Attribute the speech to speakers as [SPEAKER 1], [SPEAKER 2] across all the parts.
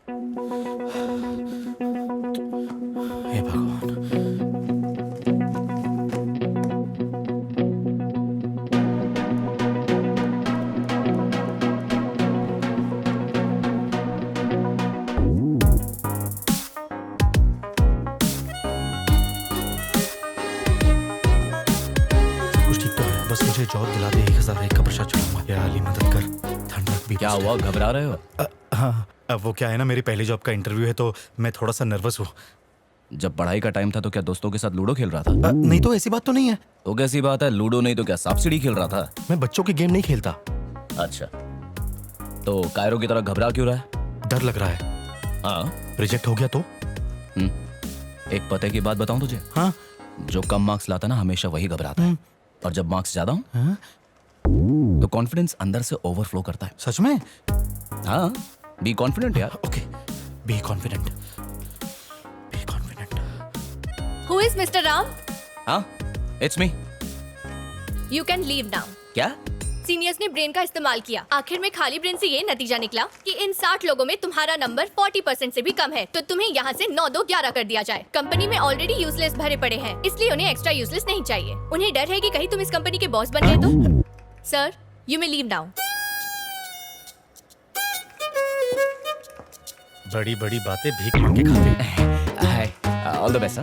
[SPEAKER 1] हे भगवान। कुछ ठीक तो है, बस मुझे जॉब दिला दे। 1001 का प्रसाद चढ़ाऊंगा। या अली मदद कर, ठंड लग भी।
[SPEAKER 2] क्या हुआ, घबरा रहे हो?
[SPEAKER 1] हाँ, अब वो क्या है ना, मेरी पहली जॉब का इंटरव्यू है तो मैं थोड़ा सा नर्वस हूँ।
[SPEAKER 2] जब पढ़ाई का टाइम था तो क्या दोस्तों के साथ लूडो खेल रहा था?
[SPEAKER 1] नहीं तो ऐसी बात तो नहीं है।
[SPEAKER 2] तो कैसी बात है, लूडो नहीं तो क्या सांप सीढ़ी खेल रहा था?
[SPEAKER 1] मैं बच्चों की गेम नहीं खेलता।
[SPEAKER 2] अच्छा, तो कायरो की तरह घबरा क्यों रहा है?
[SPEAKER 1] डर लग रहा है।
[SPEAKER 2] हाँ,
[SPEAKER 1] रिजेक्ट हो गया तो?
[SPEAKER 2] एक पते की बात बताऊं तुझे?
[SPEAKER 1] हाँ।
[SPEAKER 2] जो कम मार्क्स लाता ना हमेशा वही घबराता है, और जब मार्क्स ज्यादा हो
[SPEAKER 1] हाँ?
[SPEAKER 2] तो कॉन्फिडेंस अंदर से ओवरफ्लो करता है।
[SPEAKER 1] सच में?
[SPEAKER 2] हाँ, बी कॉन्फिडेंट यार।
[SPEAKER 1] Okay, be confident. Be confident.
[SPEAKER 3] Who is Mr. Ram?
[SPEAKER 2] हाँ, it's me.
[SPEAKER 3] You can leave now.
[SPEAKER 2] क्या?
[SPEAKER 3] सीनियर्स ने ब्रेन का इस्तेमाल किया। आखिर में खाली ब्रेन से ये नतीजा निकला कि इन 60 लोगों में तुम्हारा नंबर 40% से भी कम है, तो तुम्हें यहाँ से 9-2-11 कर दिया जाए। कंपनी में ऑलरेडी यूजलेस भरे पड़े हैं, इसलिए उन्हें एक्स्ट्रा यूजलेस नहीं चाहिए। उन्हें डर है कि कहीं तुम इस कंपनी के बॉस बन गए तो। Sir, you may leave now.
[SPEAKER 1] बड़ी बड़ी बातें भीख मांग के खाते।
[SPEAKER 2] Hi, all the best.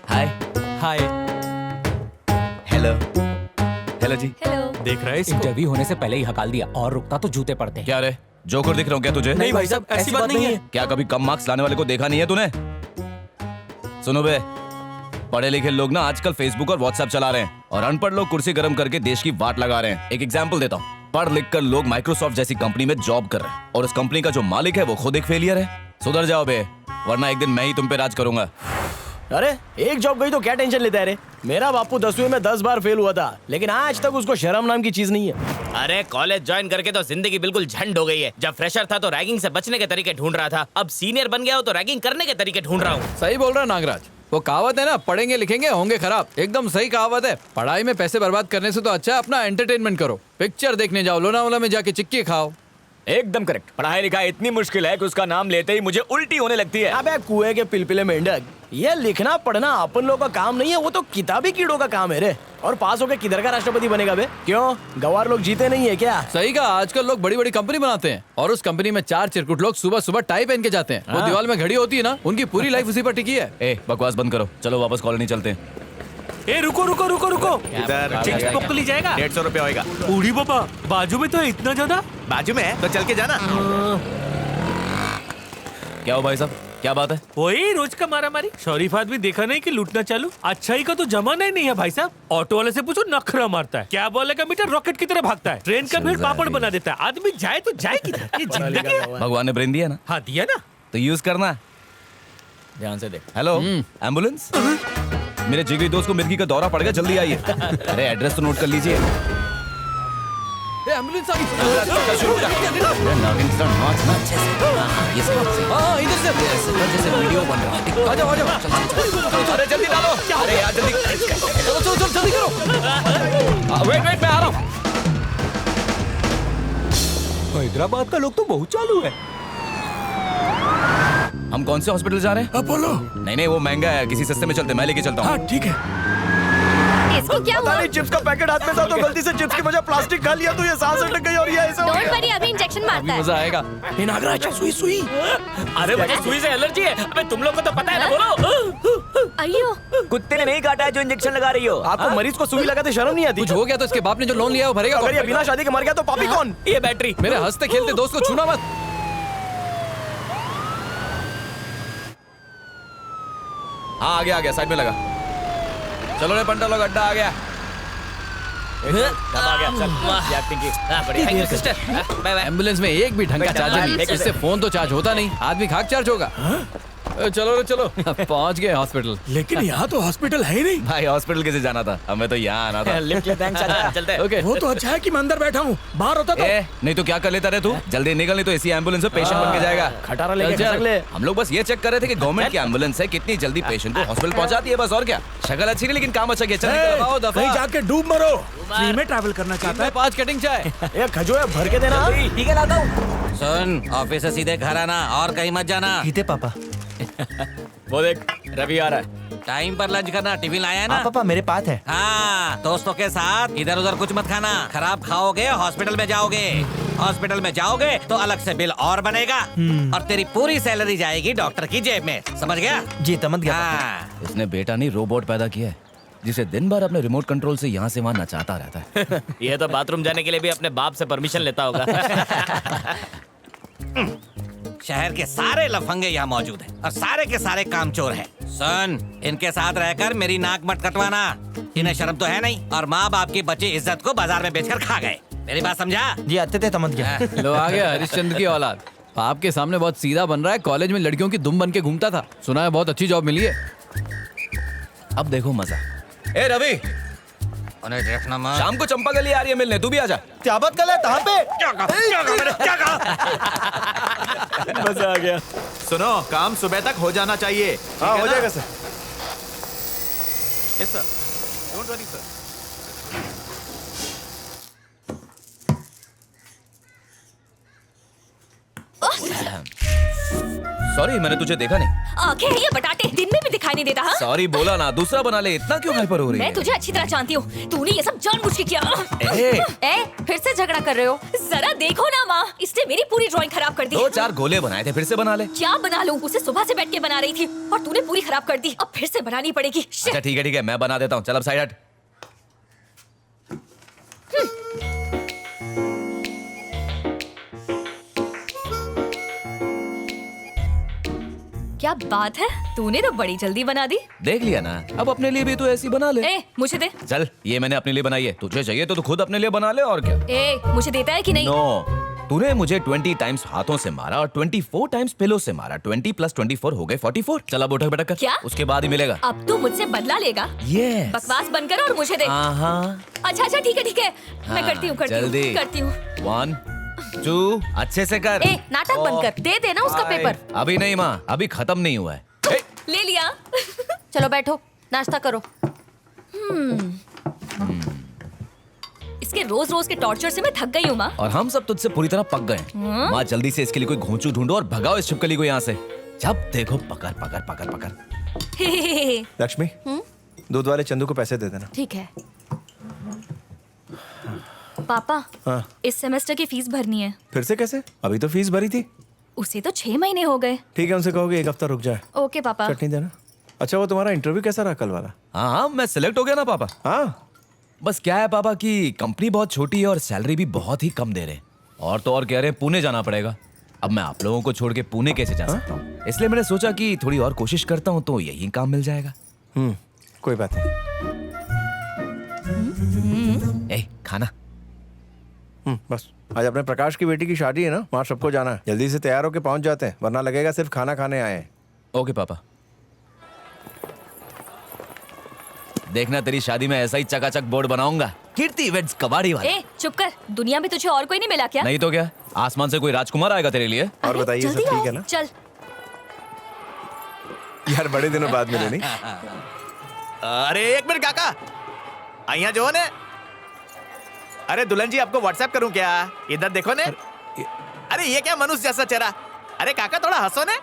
[SPEAKER 2] Hi
[SPEAKER 4] hi.
[SPEAKER 2] Hello. Hello ji.
[SPEAKER 3] Hello.
[SPEAKER 4] देख रहा है इसको?
[SPEAKER 5] इंटरव्यू होने से पहले ही हकाल दिया, और रुकता तो जूते पड़ते हैं।
[SPEAKER 2] क्या रे, जोकर दिख रहा हूँ क्या तुझे?
[SPEAKER 4] नहीं भाई साहब, ऐसी बात नहीं है।
[SPEAKER 2] क्या कभी कम मार्क्स लाने वाले को देखा नहीं है तूने? सुनो बे, पढ़े लिखे लोग ना आजकल फेसबुक और व्हाट्सएप चला रहे हैं, और अनपढ़ लोग कुर्सी गर्म करके देश की वाट लगा रहे हैं। एक एग्जांपल देता हूँ। पढ़ लिख कर लोग माइक्रोसॉफ्ट जैसी कंपनी में जॉब कर रहे हैं, और उस कंपनी का जो मालिक है वो खुद एक फेलियर है। सुधर जाओ बे, वरना एक दिन मैं ही तुम पे राज करूंगा।
[SPEAKER 6] अरे एक जॉब गई तो क्या टेंशन लेता है रे? मेरा बापू 10वीं में 10 बार फेल हुआ था, लेकिन आज तक उसको शर्म नाम की चीज नहीं है।
[SPEAKER 7] अरे कॉलेज ज्वाइन करके तो जिंदगी बिल्कुल झंड हो गई है। जब फ्रेशर था तो रैगिंग से बचने के तरीके ढूंढ रहा था, अब सीनियर बन गया हो तो रैगिंग करने के तरीके ढूंढ रहा हूँ।
[SPEAKER 4] सही बोल रहा है नागराज। वो कहावत है ना, पढ़ेंगे लिखेंगे होंगे खराब। एकदम सही कहावत है। पढ़ाई में पैसे बर्बाद करने से तो अच्छा है अपना एंटरटेनमेंट करो। पिक्चर देखने जाओ, लोनावाला में जाके चिक्की खाओ।
[SPEAKER 8] एकदम करेक्ट। पढ़ाई लिखाई इतनी मुश्किल है कि उसका नाम लेते ही मुझे उल्टी होने लगती है।
[SPEAKER 6] अबे कुएं के पिलपिले मेंढक, ये लिखना पढ़ना अपन लोगों का काम नहीं है, वो तो किताबी कीड़ों का काम है रे। और पास होके किधर का राष्ट्रपति बनेगा बे? क्यों, गवार लोग जीते नहीं है क्या?
[SPEAKER 4] सही कहा, आजकल लोग बड़ी बड़ी कंपनी बनाते हैं, और उस कंपनी में 4 चिरकुट लोग सुबह सुबह टाई पहन के जाते हैं। वो दीवार में घड़ी होती है ना, उनकी पूरी लाइफ उसी पर टिकी है।
[SPEAKER 2] ए, बकवास बंद करो, चलो वापस कॉलोनी चलते हैं।
[SPEAKER 9] ए रुको रुको रुको रुको,
[SPEAKER 8] इधर
[SPEAKER 9] चिंच पॉप तो ली जाएगा?
[SPEAKER 8] 150 रुपया होगा।
[SPEAKER 9] बूढ़ी बाबा, बाजू में तो है इतना ज्यादा?
[SPEAKER 8] बाजू में है तो चल के जाना।
[SPEAKER 2] क्या हो भाई साहब, क्या बात है?
[SPEAKER 9] वही रोज का मारा मारी। शरीफ आदमी देखा नहीं कि लूटना चालू? अच्छाई का तो जमाना ही नहीं है भाई साहब। ऑटो वाले से पूछो, नखरा मारता है। क्या बोलेगा मीटर रॉकेट की तरह भागता है। ट्रेन का भीड़ पापड़ बना देता है। आदमी जाए तो जाए किधर? ये जिंदगी है।
[SPEAKER 2] भगवान ने ब्रेन दिया ना,
[SPEAKER 9] हाँ दिया ना,
[SPEAKER 2] तो यूज करना। ध्यान से देख। Hello, ambulance? मेरे जिगरी दोस्त को मिर्गी का दौरा पड़ गया, जल्दी आइए। अरे एड्रेस तो नोट कर लीजिए।
[SPEAKER 4] एम्बुलेंस आ गई।
[SPEAKER 2] इधर से जैसे वीडियो बन रहा है।
[SPEAKER 4] आ जाओ आ जाओ।
[SPEAKER 8] अरे जल्दी डालो। अरे यार जल्दी।
[SPEAKER 4] चलो चलो चलो जल्दी करो।
[SPEAKER 8] वेट वेट, मैं आ रहा हूँ।
[SPEAKER 9] हैदराबाद का लोग तो बहुत चालू है।
[SPEAKER 2] हम कौन से हॉस्पिटल जा रहे हैं?
[SPEAKER 6] अपोलो।
[SPEAKER 2] नहीं नहीं, वो महंगा है, किसी सस्ते में चलते, मैं लेके चलता हूँ।
[SPEAKER 6] हाँ ठीक है।
[SPEAKER 3] इसको क्या
[SPEAKER 6] पता
[SPEAKER 3] हुआ?
[SPEAKER 6] नहीं, चिप्स का पैकेट हाथ में था तो गलती से चिप्स की वजह प्लास्टिक खा लिया तो ये सांस अटक गई और ये ऐसा हो
[SPEAKER 3] डोंट
[SPEAKER 6] गया।
[SPEAKER 3] वरी, अभी इंजेक्शन मारता है।
[SPEAKER 4] मजा आएगा।
[SPEAKER 6] ये नागराज, सुई सुई।
[SPEAKER 7] अरे मुझे सुई से एलर्जी है। अबे तुम लोग को तो पता है ना, बोलो।
[SPEAKER 3] अयो,
[SPEAKER 8] कुत्ते ने नहीं काटा है जो इंजेक्शन लगा रही हो।
[SPEAKER 6] आपको मरीज को सुई लगाते शर्म नहीं आती?
[SPEAKER 4] कुछ हो गया तो इसके बाप ने जो लोन लिया है वो भरेगा।
[SPEAKER 6] अगर ये बिना शादी के मर गया तो पापी कौन?
[SPEAKER 7] ये बैटरी।
[SPEAKER 4] मेरे हंसते खेलते दोस्त को छूना मत।
[SPEAKER 2] हाँ आ गया, साइड में लगा। चलो रे पंडा लोग, अड्डा आ गया।
[SPEAKER 8] आ गया, चल। ये एक्टिंग की।
[SPEAKER 7] Thank you sister, bye bye.
[SPEAKER 4] Ambulance में एक भी ढंग का चार्जर नहीं, इससे फोन तो चार्ज होता नहीं, आदमी खाक चार्ज होगा। चलो रे चलो पहुंच गए हॉस्पिटल।
[SPEAKER 6] लेकिन यहाँ तो हॉस्पिटल है ही नहीं।
[SPEAKER 2] भाई हॉस्पिटल कैसे जाना था, हमें तो यहाँ आना था।
[SPEAKER 6] लिफ्ट ले थैंक्स चाचा।
[SPEAKER 7] चलते हैं।
[SPEAKER 4] ओके
[SPEAKER 6] वो तो अच्छा है कि मैं अंदर बैठा हूँ, बाहर होता तो
[SPEAKER 2] नहीं तो क्या कर लेता रे तू, जल्दी निकल नहीं तो इसी एम्बुलेंस में पेशेंट बन के जाएगा।
[SPEAKER 6] खटारा लेके
[SPEAKER 4] चल, चल।
[SPEAKER 6] खसक ले।
[SPEAKER 2] हम लोग बस ये चेक कर रहे थे कि गवर्नमेंट की एम्बुलेंस है कितनी जल्दी पेशेंट को हॉस्पिटल पहुंचाती है, बस और क्या। शक्ल अच्छी नहीं लेकिन काम अच्छा किया। चल निकल, आओ दफा।
[SPEAKER 6] कहीं जाके डूब मरो। फ्री में ट्रैवल करना चाहता है।
[SPEAKER 4] 5 कटिंग चाय।
[SPEAKER 6] ये खजूर भर के देना।
[SPEAKER 7] ठीक है, लाता हूँ।
[SPEAKER 5] सुन, ऑफिस से सीधे घर आना और कहीं मत जाना।
[SPEAKER 1] ठीक है पापा।
[SPEAKER 8] वो देख रवि आ रहा है।
[SPEAKER 5] टाइम पर लंच करना, टिफिन लाया है ना?
[SPEAKER 1] हाँ पापा मेरे पास है।
[SPEAKER 5] हाँ, दोस्तों के साथ इधर उधर कुछ मत खाना, खराब खाओगे हॉस्पिटल में जाओगे। हॉस्पिटल में जाओगे तो अलग से बिल और बनेगा और तेरी पूरी सैलरी जाएगी डॉक्टर की जेब में, समझ गया?
[SPEAKER 1] जी समझ गया।
[SPEAKER 5] हाँ।
[SPEAKER 2] इसने बेटा नहीं रोबोट पैदा किया है जिसे दिन भर अपने रिमोट कंट्रोल से यहाँ से वहाँ नचाता रहता है।
[SPEAKER 7] ये तो बाथरूम जाने के लिए भी अपने बाप से परमिशन लेता होगा।
[SPEAKER 5] शहर के सारे लफंगे यहाँ मौजूद हैं और सारे के सारे कामचोर हैं। सुन, इनके साथ रहकर मेरी नाक मत कटवाना, इन्हें शर्म तो है नहीं और माँ बाप की बची इज्जत को बाजार में बेचकर खा गए। मेरी बात समझा?
[SPEAKER 1] जी अच्छे थे समझ गया।
[SPEAKER 4] लो आ गया हरिश्चंद्र की औलाद। आपके सामने बहुत सीधा बन रहा है, कॉलेज में लड़कियों की दुम बन के घूमता था, सुना है बहुत अच्छी जॉब मिली है।
[SPEAKER 2] अब देखो मजा। ए रवि,
[SPEAKER 5] उन्हें देखना मत।
[SPEAKER 2] शाम को चंपा गली आ रही है मिलने, तू भी आजा।
[SPEAKER 1] क्या बात कर रहा है, कहाँ पे?
[SPEAKER 5] क्या कहा?
[SPEAKER 6] मजा आ गया।
[SPEAKER 10] सुनो, काम सुबह तक हो जाना चाहिए।
[SPEAKER 6] हाँ हो जाएगा sir.
[SPEAKER 10] Yes sir, don't worry sir.
[SPEAKER 2] Sorry मैंने तुझे देखा नहीं।
[SPEAKER 3] आंखें हैं ये बटाटे, दिन में भी दिखाई नहीं देता। हाँ?
[SPEAKER 2] सॉरी बोला ना, दूसरा बना ले, इतना क्यों हाइपर हो रही
[SPEAKER 3] मैं
[SPEAKER 2] है?
[SPEAKER 3] तुझे अच्छी तरह जानती हूँ, तूने ये सब जानबूझ के किया।
[SPEAKER 2] ए,
[SPEAKER 3] फिर से झगड़ा कर रहे हो? जरा देखो ना माँ, इसने मेरी पूरी ड्राइंग खराब कर दी।
[SPEAKER 2] 2-4 गोले बनाए थे, फिर से बना ले।
[SPEAKER 3] क्या बना लूं? उसे सुबह से बैठ के बना रही थी और तूने पूरी खराब कर दी। अब फिर से बनानी पड़ेगी। Shit!
[SPEAKER 2] अच्छा ठीक है मैं बना देता हूँ, चल अब साइड हट।
[SPEAKER 3] क्या बात है, तूने तो बड़ी जल्दी बना दी।
[SPEAKER 2] देख लिया ना, अब अपने लिए भी तू ऐसी बना ले।
[SPEAKER 3] ए, मुझे दे।
[SPEAKER 2] चल ये मैंने अपने लिए बनाई है, तुझे चाहिए तो तू खुद अपने लिए बना ले और क्या।
[SPEAKER 3] ए, मुझे देता है कि नहीं?
[SPEAKER 2] नो, तूने मुझे 20 टाइम्स हाथों से मारा और 24 टाइम्स पिलो से मारा। 20 + 24 हो गए 44। चल अब उठक बैठक कर,
[SPEAKER 3] क्या?
[SPEAKER 2] उसके बाद ही मिलेगा।
[SPEAKER 3] अब तू मुझसे बदला लेगा?
[SPEAKER 2] Yes.
[SPEAKER 3] बकवास बंद कर और मुझे दे। अच्छा ठीक है, मैं करती हूँ
[SPEAKER 2] जल्दी।
[SPEAKER 3] करती हूँ।
[SPEAKER 2] 1 2 अच्छे से कर।
[SPEAKER 3] ए, नाटक बंद कर, दे देना उसका
[SPEAKER 2] 5
[SPEAKER 3] पेपर।
[SPEAKER 2] अभी नहीं माँ, अभी खत्म नहीं हुआ है।
[SPEAKER 3] ले लिया। चलो बैठो, नाश्ता करो। इसके रोज रोज के टॉर्चर से मैं थक गई हूँ माँ।
[SPEAKER 2] और हम सब तुझसे पूरी तरह पक गए हैं। माँ जल्दी से इसके लिए कोई घोंचू ढूंढो और भगाओ इस छिपकली को यहाँ से। जब देखो पकड़ पकड़ पकड़ पकड़।
[SPEAKER 10] लक्ष्मी, दूध वाले चंदू को पैसे दे देना।
[SPEAKER 3] ठीक है। पापा,
[SPEAKER 10] हाँ।
[SPEAKER 3] इस सेमेस्टर की फीस भरनी है।
[SPEAKER 10] फिर से कैसे? अभी तो फीस भरी थी।
[SPEAKER 3] उसे तो 6 महीने हो गए।
[SPEAKER 10] ठीक है, उनसे कहोगे 1 हफ्ता रुक जाए।
[SPEAKER 3] ओके पापा।
[SPEAKER 10] चटनी देना। अच्छा वो तुम्हारा इंटरव्यू कैसा रहा कल वाला?
[SPEAKER 2] हाँ मैं सिलेक्ट हो गया ना पापा।
[SPEAKER 10] हाँ
[SPEAKER 2] बस क्या है पापा कि कंपनी बहुत छोटी है और सैलरी भी बहुत ही कम दे रहे हैं। और तो और कह रहे हैं पुणे जाना पड़ेगा। अब मैं आप लोगों को छोड़ के पुणे कैसे जा सकता हूँ, इसलिए मैंने सोचा कि थोड़ी और कोशिश करता हूँ तो यही काम मिल जाएगा।
[SPEAKER 10] कोई बात नहीं।
[SPEAKER 2] ए खाना।
[SPEAKER 10] बस आज अपने प्रकाश की बेटी की शादी है ना, वहाँ सबको जाना है। जल्दी से तैयार होके पहुंच जाते हैं, वरना लगेगा सिर्फ खाना खाने आए हैं।
[SPEAKER 2] ओके पापा। देखना तेरी शादी में ऐसा ही चकाचक बोर्ड बनाऊंगा, कीर्ति इवेंट्स कबाड़ी वाला।
[SPEAKER 3] ए, चुप कर, दुनिया में तुझे और कोई नहीं मिला क्या?
[SPEAKER 2] नहीं तो क्या, आसमान से कोई राजकुमार आएगा तेरे लिए।
[SPEAKER 10] और
[SPEAKER 3] अरे,
[SPEAKER 10] बताइए सब
[SPEAKER 3] जल्दी
[SPEAKER 10] ठीक
[SPEAKER 3] आओ,
[SPEAKER 10] है ना?
[SPEAKER 3] चल।
[SPEAKER 10] यार बड़े दिनों बाद मिले नहीं?
[SPEAKER 8] अरे 1 मिनट काका, आइया जो ने। अरे दुल्हन जी आपको व्हाट्सएप करूं क्या? इधर देखो ने। अरे ये क्या मनुष्य जैसा चेहरा। अरे काका थोड़ा हंसो ने।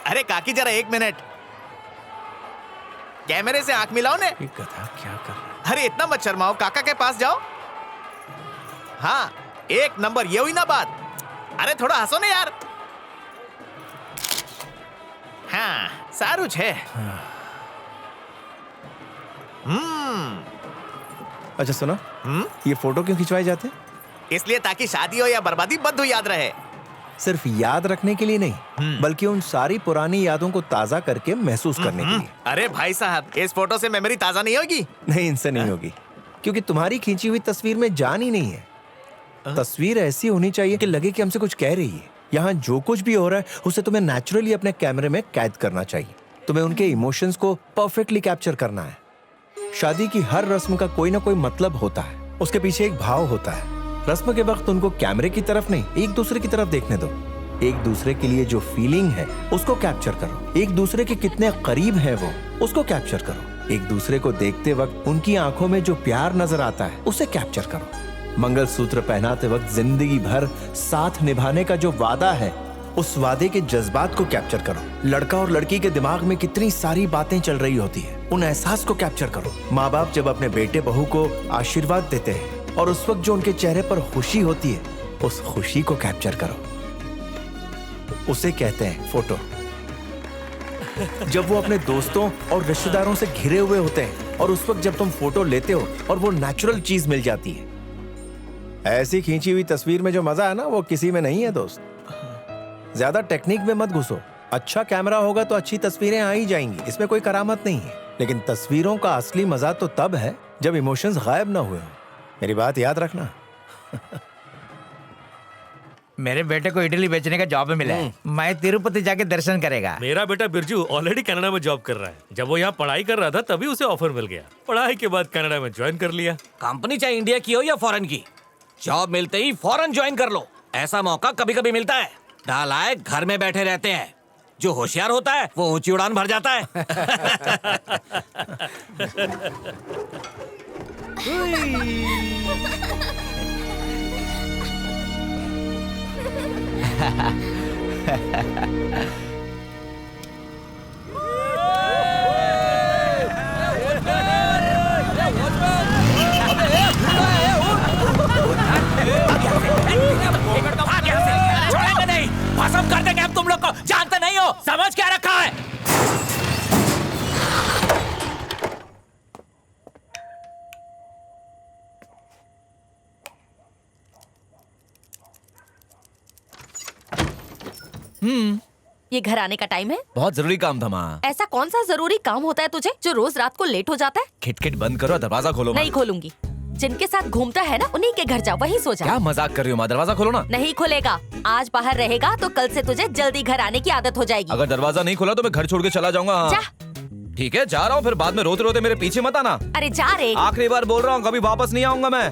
[SPEAKER 8] अरे काकी जरा 1 मिनट, कैमरे से आंख मिलाओ ने।
[SPEAKER 10] कथा क्या कर रहा है?
[SPEAKER 8] अरे इतना मत शर्माओ, काका के पास जाओ। हाँ 1 नंबर, ये हुई ना बात। अरे थोड़ा हंसो ने यार। हाँ सारू छे।
[SPEAKER 10] अच्छा सुनो, ये फोटो क्यों खिंचवाए जाते हैं?
[SPEAKER 8] इसलिए ताकि शादी हो या बर्बादी बद्दू याद रहे।
[SPEAKER 10] सिर्फ याद रखने के लिए नहीं, बल्कि उन सारी पुरानी यादों को ताजा करके महसूस करने के लिए।
[SPEAKER 8] अरे भाई साहब, इस फोटो से मेमोरी ताजा नहीं होगी?
[SPEAKER 10] नहीं, इनसे नहीं होगी, क्योंकि तुम्हारी खींची हुई तस्वीर में जान ही नहीं है। तस्वीर ऐसी होनी चाहिए कि लगे कि हमसे कुछ कह रही है। यहाँ जो कुछ भी हो रहा है उसे तुम्हें नेचुरली अपने कैमरे में कैद करना चाहिए। तुम्हें उनके इमोशंस को परफेक्टली कैप्चर करना है। शादी की हर रस्म का कोई ना कोई मतलब होता है, उसके पीछे एक भाव होता है। रस्म के वक्त उनको कैमरे की तरफ नहीं, एक दूसरे की तरफ देखने दो। एक दूसरे के लिए जो फीलिंग है उसको कैप्चर करो। एक दूसरे के कितने करीब है वो, उसको कैप्चर करो। एक दूसरे को देखते वक्त उनकी आंखों में जो प्यार नजर आता है उसे कैप्चर करो। मंगलसूत्र पहनाते वक्त जिंदगी भर साथ निभाने का जो वादा है, उस वादे के जज्बात को कैप्चर करो। लड़का और लड़की के दिमाग में कितनी सारी बातें चल रही होती है, उन एहसास को कैप्चर करो। माँ बाप जब अपने बेटे बहू को आशीर्वाद देते हैं और उस वक्त जो उनके चेहरे पर खुशी होती है, उस खुशी को कैप्चर करो। उसे कहते हैं फोटो। जब वो अपने दोस्तों और रिश्तेदारों से घिरे हुए होते हैं और उस वक्त जब तुम फोटो लेते हो और वो नेचुरल चीज मिल जाती है। ऐसी खींची हुई तस्वीर में जो मजा है ना, वो किसी में नहीं है दोस्त। ज्यादा टेक्निक में मत घुसो। अच्छा कैमरा होगा तो अच्छी तस्वीरें आ ही जाएंगी, इसमें कोई करामत नहीं है। लेकिन तस्वीरों का असली मजा तो तब है जब इमोशंस गायब ना हुए हो। मेरी बात याद रखना।
[SPEAKER 11] मेरे बेटे को इडली बेचने का जॉब मिला है। मैं तिरुपति जाके दर्शन करेगा।
[SPEAKER 9] मेरा बेटा बिरजू ऑलरेडी कनाडा में जॉब कर रहा है। जब वो यहाँ पढ़ाई कर रहा था तभी उसे ऑफर मिल गया। पढ़ाई के बाद कनाडा में ज्वाइन कर लिया।
[SPEAKER 5] कंपनी चाहे इंडिया की हो या फॉरेन की, जॉब मिलते ही फौरन ज्वाइन कर लो। ऐसा मौका कभी कभी मिलता है। नालायक घर में बैठे रहते हैं, जो होशियार होता है वो ऊंची उड़ान भर जाता है। छोड़ेंगे नहीं, भस्म कर देंगे हम तुम लोग को। जानते नहीं हो, समझ क्या रखा है?
[SPEAKER 12] ये घर आने का टाइम है।
[SPEAKER 2] बहुत जरूरी काम था माँ।
[SPEAKER 12] ऐसा कौन सा जरूरी काम होता है तुझे जो रोज रात को लेट हो जाता है?
[SPEAKER 2] खिटखिट बंद करो, दरवाजा खोलो।
[SPEAKER 12] नहीं खोलूंगी। जिनके साथ घूमता है ना, उन्हीं के घर जाओ, वहीं सो जा।
[SPEAKER 2] क्या मजाक कर रही हो माँ? दरवाजा खोलो ना।
[SPEAKER 12] नहीं खुलेगा। आज बाहर रहेगा तो कल से तुझे जल्दी घर आने की आदत हो जाएगी।
[SPEAKER 2] अगर दरवाजा नहीं खोला तो मैं घर छोड़ के चला जाऊंगा।
[SPEAKER 12] जा।
[SPEAKER 2] ठीक है, जा रहा हूँ। फिर बाद में रोते रोते मेरे पीछे मत आना।
[SPEAKER 12] अरे जा रे।
[SPEAKER 2] आखिरी बार बोल रहा हूँ, कभी वापस नहीं आऊंगा मैं।